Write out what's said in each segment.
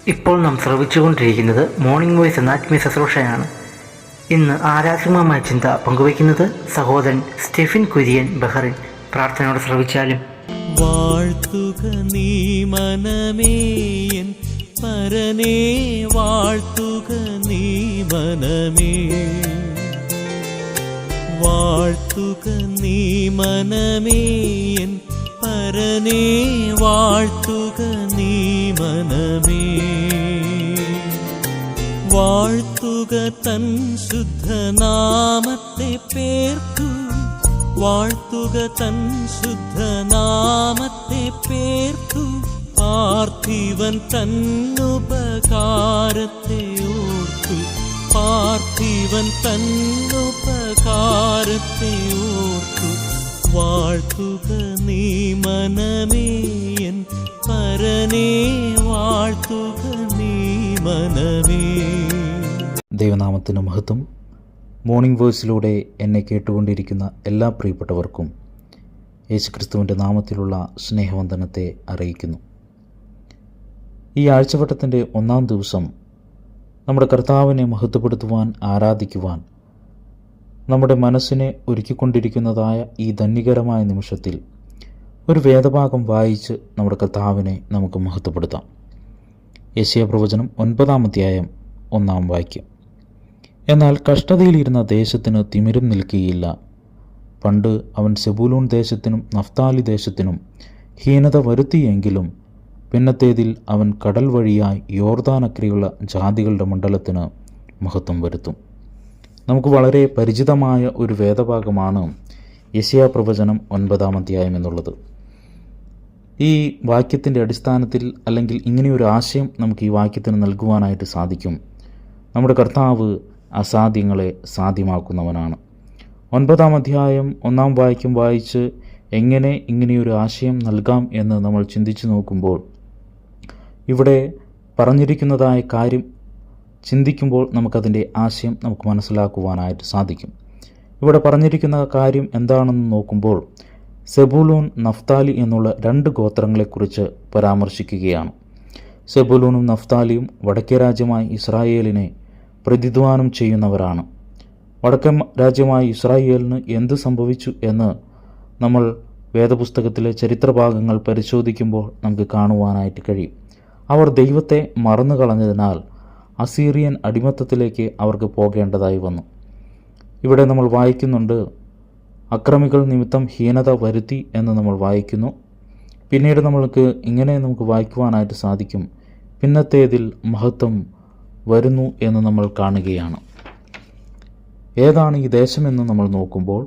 ഇപ്പോൾ നാം ശ്രവിച്ചുകൊണ്ടിരിക്കുന്നത് morning voice എന്ന ആത്മീയ ശുശ്രൂഷയാണ്. ഇന്ന് ആരാധകമായ ചിന്ത പങ്കുവയ്ക്കുന്നത് സഹോദരൻ സ്റ്റെഫിൻ കുര്യൻ ബഹറിൻ. പ്രാർത്ഥനയോടെ ശ്രവിച്ചാലും. വാഴ്ത്തുക നീ മനമേ എൻ പരനേ, വാഴ്ത്തുക നീ മനമേ, വാഴ്ത്തുക നീ മനമേ എൻ പരനേ, വാഴ്ത്തുക നീ മനമേ, വാഴ്ത്തുക തൻ ശുദ്ധനാമത്തെ പേർത്തു, വാഴ്ത്തുക തൻ ശുദ്ധനാമത്തെ പേർത്തു, പാർത്ഥിവൻ തന്നുപകാരത്തെ ഓർത്തു, പാർത്ഥിവൻ തന്നുപകാരത്തെ ഓർത്തു, വാഴ്ത്തുക നീ മനമേ എൻ പരനേ, വാഴ്ത്തുക നീ മനമേ. ദൈവനാമത്തിന് മഹത്വം. മോർണിംഗ് വോയിസിലൂടെ എന്നെ കേട്ടുകൊണ്ടിരിക്കുന്ന എല്ലാ പ്രിയപ്പെട്ടവർക്കും യേശുക്രിസ്തുവിൻ്റെ നാമത്തിലുള്ള സ്നേഹവന്ദനത്തെ അറിയിക്കുന്നു. ഈ ആഴ്ചവട്ടത്തിൻ്റെ 1-ാം ദിവസം നമ്മുടെ കർത്താവിനെ മഹത്വപ്പെടുത്തുവാൻ, ആരാധിക്കുവാൻ നമ്മുടെ മനസ്സിനെ ഒരുക്കിക്കൊണ്ടിരിക്കുന്നതായ ഈ ധന്യകരമായ നിമിഷത്തിൽ ഒരു വേദഭാഗം വായിച്ച് നമ്മുടെ കർത്താവിനെ നമുക്ക് മഹത്വപ്പെടുത്താം. യെശയ്യാ പ്രവചനം 9-ാം അധ്യായം 1-ാം വാക്യം. എന്നാൽ കഷ്ടതയിലിരുന്ന ദേശത്തിന് തിമിരം നിൽക്കുകയില്ല. പണ്ട് അവൻ സെബൂലൂൺ ദേശത്തിനും നഫ്താലി ദേശത്തിനും ഹീനത വരുത്തിയെങ്കിലും പിന്നത്തേതിൽ അവൻ കടൽ വഴിയായി യോർദാനക്കരെയുള്ള ജാതികളുടെ മണ്ഡലത്തിന് മഹത്വം വരുത്തും. നമുക്ക് വളരെ പരിചിതമായ ഒരു വേദഭാഗമാണ് യെശയ്യാ പ്രവചനം 9-ാം അധ്യായം എന്നുള്ളത്. ഈ വാക്യത്തിൻ്റെ അടിസ്ഥാനത്തിൽ, അല്ലെങ്കിൽ ഇങ്ങനെയൊരു ആശയം നമുക്ക് ഈ വാക്യത്തിന് നൽകുവാനായിട്ട് സാധിക്കും. നമ്മുടെ കർത്താവ് അസാധ്യങ്ങളെ സാധ്യമാക്കുന്നവനാണ്. 9-ാം അധ്യായം 1-ാം വാക്യം വായിച്ച് എങ്ങനെ ഇങ്ങനെയൊരു ആശയം നൽകാം എന്ന് നമ്മൾ ചിന്തിച്ചു നോക്കുമ്പോൾ, ഇവിടെ പറഞ്ഞിരിക്കുന്നതായ കാര്യം ചിന്തിക്കുമ്പോൾ നമുക്കതിൻ്റെ ആശയം നമുക്ക് മനസ്സിലാക്കുവാനായിട്ട് സാധിക്കും. ഇവിടെ പറഞ്ഞിരിക്കുന്ന കാര്യം എന്താണെന്ന് നോക്കുമ്പോൾ സെബൂലൂൺ, നഫ്താലി എന്നുള്ള 2 ഗോത്രങ്ങളെക്കുറിച്ച് പരാമർശിക്കുകയാണ്. സെബൂലൂണും നഫ്താലിയും വടക്കേ രാജ്യമായ ഇസ്രായേലിനെ പ്രതിദ്വാനം ചെയ്യുന്നവരാണ്. വടക്കൻ രാജ്യമായ ഇസ്രായേലിന് എന്ത് സംഭവിച്ചു എന്ന് നമ്മൾ വേദപുസ്തകത്തിലെ ചരിത്രഭാഗങ്ങൾ പരിശോധിക്കുമ്പോൾ നമുക്ക് കാണുവാനായിട്ട് കഴിയും. അവർ ദൈവത്തെ മറന്നു കളഞ്ഞതിനാൽ അസീറിയൻ അടിമത്തത്തിലേക്ക് അവർക്ക് പോകേണ്ടതായി വന്നു. ഇവിടെ നമ്മൾ വായിക്കുന്നുണ്ട്, അക്രമികൾ നിമിത്തം ഹീനത വരുത്തി എന്ന് നമ്മൾ വായിക്കുന്നു. പിന്നീട് നമുക്ക് വായിക്കുവാനായിട്ട് സാധിക്കും, പിന്നത്തേതിൽ മഹത്വം വരുന്നു എന്ന് നമ്മൾ കാണുകയാണ്. ഏതാണ് ഈ ദേശമെന്ന് നമ്മൾ നോക്കുമ്പോൾ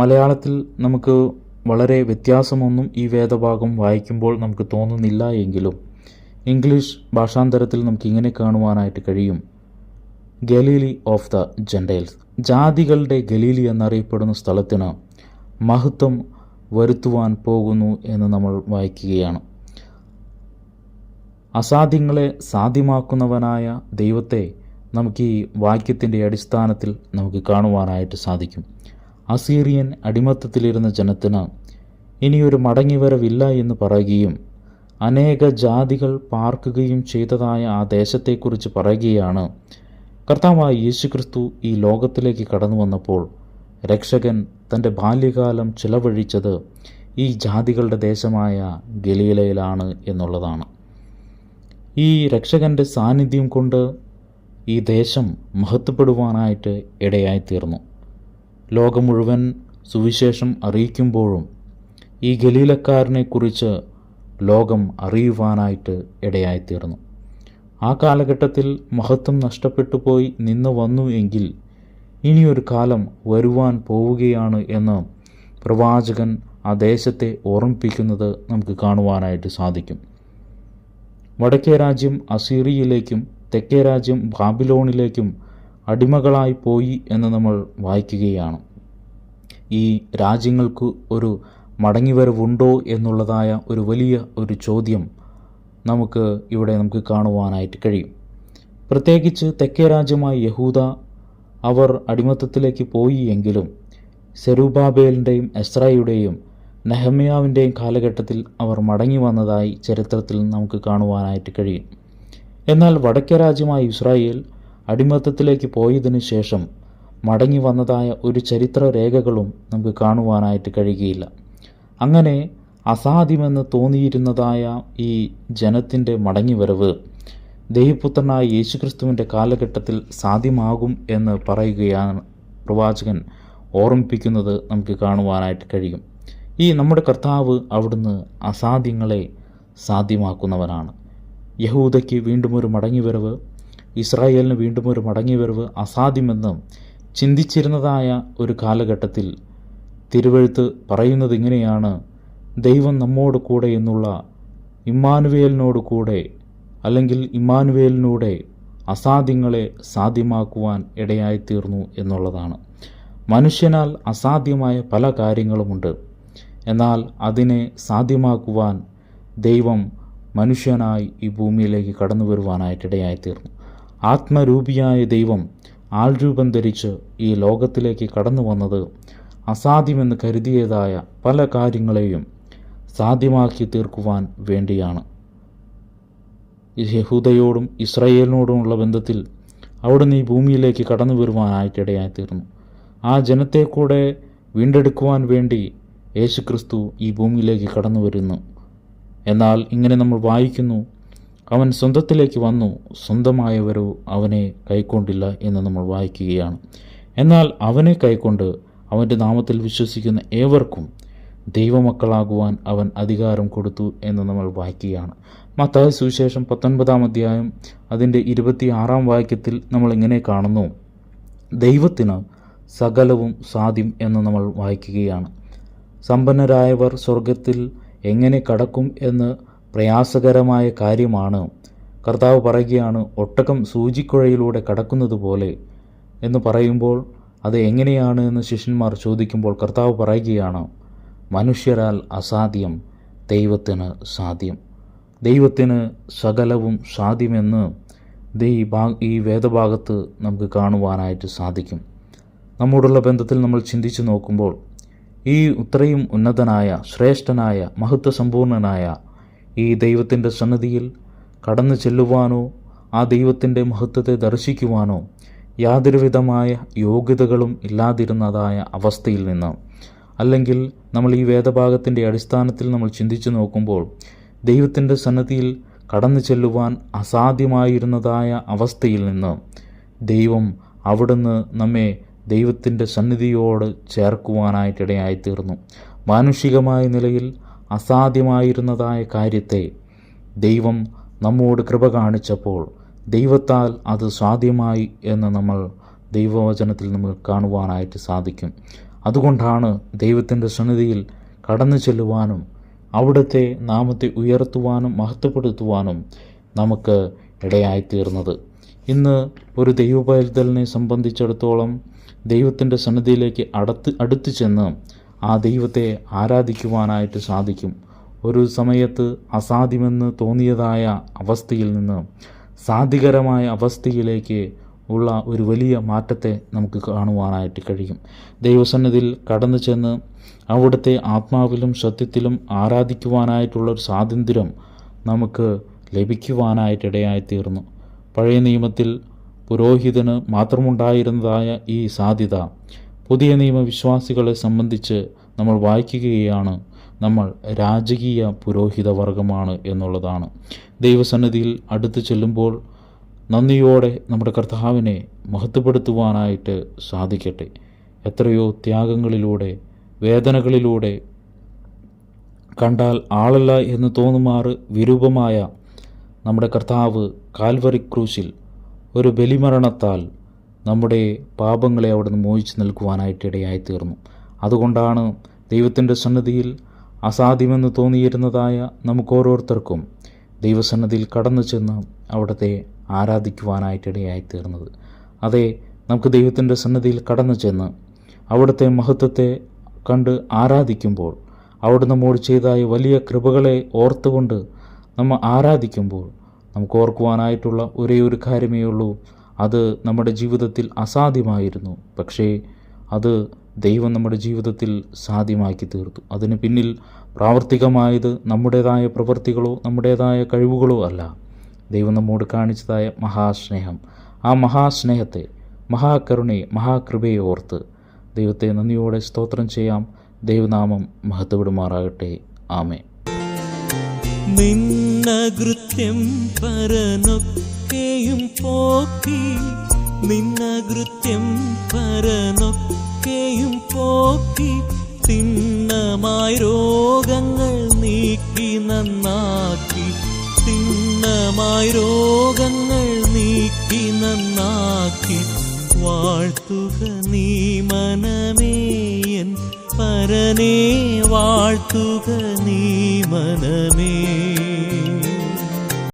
മലയാളത്തിൽ നമുക്ക് വളരെ വ്യത്യാസമൊന്നും ഈ വേദഭാഗം വായിക്കുമ്പോൾ നമുക്ക് തോന്നുന്നില്ല എങ്കിലും ഇംഗ്ലീഷ് ഭാഷാന്തരത്തിൽ നമുക്ക് ഇങ്ങനെ കാണുവാനായിട്ട് കഴിയും, ഗലീലി ഓഫ് ദ ജെൻഡൈൽസ്, ജാതികളുടെ ഗലീലി എന്നറിയപ്പെടുന്ന സ്ഥലത്തിന് മഹത്വം വരുത്തുവാൻ പോകുന്നു എന്ന് നമ്മൾ വായിക്കുകയാണ്. അസാധ്യങ്ങളെ സാധ്യമാക്കുന്നവനായ ദൈവത്തെ നമുക്ക് ഈ വാക്യത്തിൻ്റെ അടിസ്ഥാനത്തിൽ നമുക്ക് കാണുവാനായിട്ട് സാധിക്കും. അസീറിയൻ അടിമത്തത്തിലിരുന്ന ജനത്തിന് ഇനിയൊരു മടങ്ങിവരവില്ല എന്ന് പറയുകയും അനേക ജാതികൾ പാർക്കുകയും ചെയ്തതായ ആ ദേശത്തെക്കുറിച്ച് പറയുകയാണ്. കർത്താവായ യേശുക്രിസ്തു ഈ ലോകത്തിലേക്ക് കടന്നു വന്നപ്പോൾ രക്ഷകൻ തൻ്റെ ബാല്യകാലം ചിലവഴിച്ചത് ഈ ജാതികളുടെ ദേശമായ ഗലീലയിലാണ് എന്നുള്ളതാണ്. ഈ രക്ഷകൻ്റെ സാന്നിധ്യം കൊണ്ട് ഈ ദേശം മഹത്വപ്പെടുവാനായിട്ട് ഇടയായിത്തീർന്നു. ലോകം മുഴുവൻ സുവിശേഷം അറിയിക്കുമ്പോഴും ഈ ഗലീലക്കാരനെക്കുറിച്ച് ലോകം അറിയുവാനായിട്ട് ഇടയായിത്തീർന്നു. ആ കാലഘട്ടത്തിൽ മഹത്വം നഷ്ടപ്പെട്ടു പോയി നിന്ന് വന്നു എങ്കിൽ ഇനിയൊരു കാലം വരുവാൻ പോവുകയാണ് എന്ന് പ്രവാചകൻ ആ ദേശത്തെ ഓർമ്മിപ്പിക്കുന്നത് നമുക്ക് കാണുവാനായിട്ട് സാധിക്കും. വടക്കേ രാജ്യം അസീറിയയിലേക്കും തെക്കേ രാജ്യം ബാബിലോണിലേക്കും അടിമകളായി പോയി എന്ന് നമ്മൾ വായിക്കുകയാണ്. ഈ രാജ്യങ്ങൾക്ക് ഒരു മടങ്ങിവരവുണ്ടോ എന്നുള്ളതായ ഒരു വലിയ ഒരു ചോദ്യം നമുക്ക് കാണുവാനായിട്ട് കഴിയും. പ്രത്യേകിച്ച് തെക്കേ രാജ്യമായ യഹൂദ അവർ അടിമത്തത്തിലേക്ക് പോയി എങ്കിലും സെരുബാബേലിൻ്റെയും എസ്രായുടെയും നെഹമ്യാവിൻ്റെയും കാലഘട്ടത്തിൽ അവർ മടങ്ങി വന്നതായി ചരിത്രത്തിൽ നമുക്ക് കാണുവാനായിട്ട് കഴിയും. എന്നാൽ വടക്കേ രാജ്യമായ ഇസ്രായേൽ അടിമത്തത്തിലേക്ക് പോയതിനു ശേഷം മടങ്ങി വന്നതായ ഒരു ചരിത്ര രേഖകളും നമുക്ക് കാണുവാനായിട്ട് കഴിയുകയില്ല. അങ്ങനെ അസാധ്യമെന്ന് തോന്നിയിരുന്നതായ ഈ ജനത്തിൻ്റെ മടങ്ങിവരവ് ദൈവപുത്രനായ യേശുക്രിസ്തുവിൻ്റെ കാലഘട്ടത്തിൽ സാധ്യമാകും എന്ന് പറയുകയാണ് പ്രവാചകൻ ഓർമ്മിപ്പിക്കുന്നത് നമുക്ക് കാണുവാനായിട്ട് കഴിയും. ഈ നമ്മുടെ കർത്താവ് അവിടുന്ന് അസാധ്യങ്ങളെ സാധ്യമാക്കുന്നവനാണ്. യഹൂദയ്ക്ക് വീണ്ടും ഒരു മടങ്ങിവരവ്, ഇസ്രായേലിന് വീണ്ടും ഒരു മടങ്ങിവരവ് അസാധ്യമെന്ന് ചിന്തിച്ചിരുന്നതായ ഒരു കാലഘട്ടത്തിൽ തിരുവെഴുത്ത് പറയുന്നത് ഇങ്ങനെയാണ്: ദൈവം നമ്മോട് കൂടെ എന്നുള്ള ഇമ്മാനുവേലിനോട് കൂടെ അല്ലെങ്കിൽ ഇമ്മാനുവേലിനൂടെ അസാധ്യങ്ങളെ സാധ്യമാക്കുവാൻ ഇടയായിത്തീർന്നു എന്നുള്ളതാണ്. മനുഷ്യനാൽ അസാധ്യമായ പല കാര്യങ്ങളുമുണ്ട്. എന്നാൽ അതിനെ സാധ്യമാക്കുവാൻ ദൈവം മനുഷ്യനായി ഈ ഭൂമിയിലേക്ക് കടന്നു വരുവാനായിട്ടിടയായിത്തീർന്നു. ആത്മരൂപിയായ ദൈവം ആൾരൂപം ധരിച്ച് ഈ ലോകത്തിലേക്ക് കടന്നു വന്നത് അസാധ്യമെന്ന് കരുതിയതായ പല കാര്യങ്ങളെയും സാധ്യമാക്കി തീർക്കുവാൻ വേണ്ടിയാണ്. യഹൂദയോടും ഇസ്രായേലിനോടുമുള്ള ബന്ധത്തിൽ അവിടുന്ന് ഈ ഭൂമിയിലേക്ക് കടന്നു വരുവാനായിട്ടിടയായിത്തീർന്നു. ആ ജനത്തെ കൂടെ വീണ്ടെടുക്കുവാൻ വേണ്ടി യേശുക്രിസ്തു ഈ ഭൂമിയിലേക്ക് കടന്നു വരുന്നു. എന്നാൽ ഇങ്ങനെ നമ്മൾ വായിക്കുന്നു: അവൻ സ്വന്തത്തിലേക്ക് വന്നു, സ്വന്തമായവരോ അവനെ കൈക്കൊണ്ടില്ല എന്ന് നമ്മൾ വായിക്കുകയാണ്. എന്നാൽ അവനെ കൈക്കൊണ്ട് അവൻ്റെ നാമത്തിൽ വിശ്വസിക്കുന്ന ഏവർക്കും ദൈവമക്കളാകുവാൻ അവൻ അധികാരം കൊടുത്തു എന്ന് നമ്മൾ വായിക്കുകയാണ്. മത്തായി സുവിശേഷം 19-ാം അധ്യായം അതിൻ്റെ 26-ാം വാക്യത്തിൽ നമ്മൾ ഇങ്ങനെ കാണുന്നു: ദൈവത്തിന് സകലവും സാധ്യം എന്ന് നമ്മൾ വായിക്കുകയാണ്. സമ്പന്നരായവർ സ്വർഗത്തിൽ എങ്ങനെ കടക്കും എന്ന് പ്രയാസകരമായ കാര്യമാണ്. കർത്താവ് പറയുകയാണ്, ഒട്ടകം സൂചിക്കുഴയിലൂടെ കടക്കുന്നത് പോലെ എന്ന് പറയുമ്പോൾ അത് എങ്ങനെയാണ് എന്ന് ശിഷ്യന്മാർ ചോദിക്കുമ്പോൾ കർത്താവ് പറയുകയാണ്, മനുഷ്യരാൽ അസാധ്യം ദൈവത്തിന് സാധ്യം. ദൈവത്തിന് സകലവും സാധ്യമെന്ന് ഈ വേദഭാഗത്ത് നമുക്ക് കാണുവാനായിട്ട് സാധിക്കും. നമ്മോടുള്ള ബന്ധത്തിൽ നമ്മൾ ചിന്തിച്ചു നോക്കുമ്പോൾ ഈ ഇത്രയും ഉന്നതനായ, ശ്രേഷ്ഠനായ, മഹത്വസമ്പൂർണനായ ഈ ദൈവത്തിൻ്റെ സന്നിധിയിൽ കടന്നു ചെല്ലുവാനോ ആ ദൈവത്തിൻ്റെ മഹത്വത്തെ ദർശിക്കുവാനോ യാതൊരുവിധമായ യോഗ്യതകളും ഇല്ലാതിരുന്നതായ അവസ്ഥയിൽ നിന്ന്, അല്ലെങ്കിൽ നമ്മൾ ഈ വേദഭാഗത്തിൻ്റെ അടിസ്ഥാനത്തിൽ നമ്മൾ ചിന്തിച്ചു നോക്കുമ്പോൾ ദൈവത്തിൻ്റെ സന്നിധിയിൽ കടന്നു ചെല്ലുവാൻ അസാധ്യമായിരുന്നതായ അവസ്ഥയിൽ നിന്ന് ദൈവം അവിടുന്ന് നമ്മെ ദൈവത്തിൻ്റെ സന്നിധിയോട് ചേർക്കുവാനായിട്ടിടയായിത്തീർന്നു. മാനുഷികമായ നിലയിൽ അസാധ്യമായിരുന്നതായ കാര്യത്തെ ദൈവം നമ്മോട് കൃപ കാണിച്ചപ്പോൾ ദൈവത്താൽ അത് സാധ്യമായി എന്ന് നമ്മൾ ദൈവവചനത്തിൽ നമുക്ക് കാണുവാനായിട്ട് സാധിക്കും. അതുകൊണ്ടാണ് ദൈവത്തിൻ്റെ സന്നിധിയിൽ കടന്നു ചെല്ലുവാനും അവിടുത്തെ നാമത്തെ ഉയർത്തുവാനും മഹത്വപ്പെടുത്തുവാനും നമുക്ക് ഇടയായിത്തീർന്നത്. ഇന്ന് ഒരു ദൈവപൈതലിനെ സംബന്ധിച്ചിടത്തോളം ദൈവത്തിൻ്റെ സന്നിധിയിലേക്ക് അടുത്ത് ചെന്ന് ആ ദൈവത്തെ ആരാധിക്കുവാനായിട്ട് സാധിക്കും. ഒരു സമയത്ത് അസാധ്യമെന്ന് തോന്നിയതായ അവസ്ഥയിൽ നിന്ന് സാധ്യകരമായ അവസ്ഥയിലേക്ക് ഉള്ള ഒരു വലിയ മാറ്റത്തെ നമുക്ക് കാണുവാനായിട്ട് കഴിയും. ദൈവസന്നിധിയിൽ കടന്നു ചെന്ന് അവിടുത്തെ ആത്മാവിലും സത്യത്തിലും ആരാധിക്കുവാനായിട്ടുള്ള ഒരു സ്വാതന്ത്ര്യം നമുക്ക് ലഭിക്കുവാനായിട്ടിടയായിത്തീർന്നു. പഴയ നിയമത്തിൽ പുരോഹിതന് മാത്രമുണ്ടായിരുന്നതായ ഈ സാധ്യത പുതിയ നിയമവിശ്വാസികളെ സംബന്ധിച്ച് നമ്മൾ വായിക്കുകയാണ്. നമ്മൾ രാജകീയ പുരോഹിത വർഗമാണ് എന്നുള്ളതാണ്. ദൈവസന്നിധിയിൽ അടുത്ത് ചെല്ലുമ്പോൾ നന്ദിയോടെ നമ്മുടെ കർത്താവിനെ മഹത്വപ്പെടുത്തുവാനായിട്ട് സാധിക്കട്ടെ. എത്രയോ ത്യാഗങ്ങളിലൂടെ, വേദനകളിലൂടെ, കണ്ടാൽ ആളല്ല എന്ന് തോന്നുമാറ് വിരൂപമായ നമ്മുടെ കർത്താവ് കാൽവറി ക്രൂശിൽ ഒരു ബലിമരണത്താൽ നമ്മുടെ പാപങ്ങളെ അവിടുന്ന് മോചിച്ച് നിൽക്കുവാനായിട്ട് ഇടയായിത്തീർന്നു. അതുകൊണ്ടാണ് ദൈവത്തിൻ്റെ സന്നിധിയിൽ അസാധ്യമെന്ന് തോന്നിയിരുന്നതായ നമുക്കോരോരുത്തർക്കും ദൈവസന്നിധിയിൽ കടന്നു ചെന്ന് അവിടുത്തെ ആരാധിക്കുവാനായിട്ടിടയായിത്തീർന്നത്. അതെ, നമുക്ക് ദൈവത്തിൻ്റെ സന്നിധിയിൽ കടന്നു ചെന്ന് അവിടുത്തെ മഹത്വത്തെ കണ്ട് ആരാധിക്കുമ്പോൾ, അവിടെ നമ്മോട് ചെയ്തായ വലിയ കൃപകളെ ഓർത്തുകൊണ്ട് നമ്മൾ ആരാധിക്കുമ്പോൾ നമുക്ക് ഓർക്കുവാനായിട്ടുള്ള ഒരേ ഒരു കാര്യമേ ഉള്ളൂ. അത് നമ്മുടെ ജീവിതത്തിൽ അസാധ്യമായിരുന്നു, പക്ഷേ അത് ദൈവം നമ്മുടെ ജീവിതത്തിൽ സാധ്യമാക്കി തീർത്തു. അതിന് പിന്നിൽ പ്രാവർത്തികമായത് നമ്മുടേതായ പ്രവൃത്തികളോ നമ്മുടേതായ കഴിവുകളോ അല്ല. ദൈവം നമ്മോട് കാണിച്ചതായ മഹാസ്നേഹം, ആ മഹാസ്നേഹത്തെ, മഹാകരുണയെ, മഹാകൃപയെ ഓർത്ത് ദൈവത്തെ നന്ദിയോടെ സ്തോത്രം ചെയ്യാം. ദൈവനാമം മഹത്വപ്പെടുമാറാകട്ടെ. ആമേൻ. നിന്നകൃത്യം പരനൊക്കെയും പോക്കി, നിന്നകൃത്യം പരനൊക്കെയും പോക്കി, തിന്നമായി രോഗങ്ങൾ നീക്കി നന്നാക്കി, തിന്നമായി രോഗങ്ങൾ നീക്കി നന്നാക്കി, വാഴ്ത്തുക നീ മനമേ എൻ പരനേ, വാഴ്ത്തുക നീ മനമേ.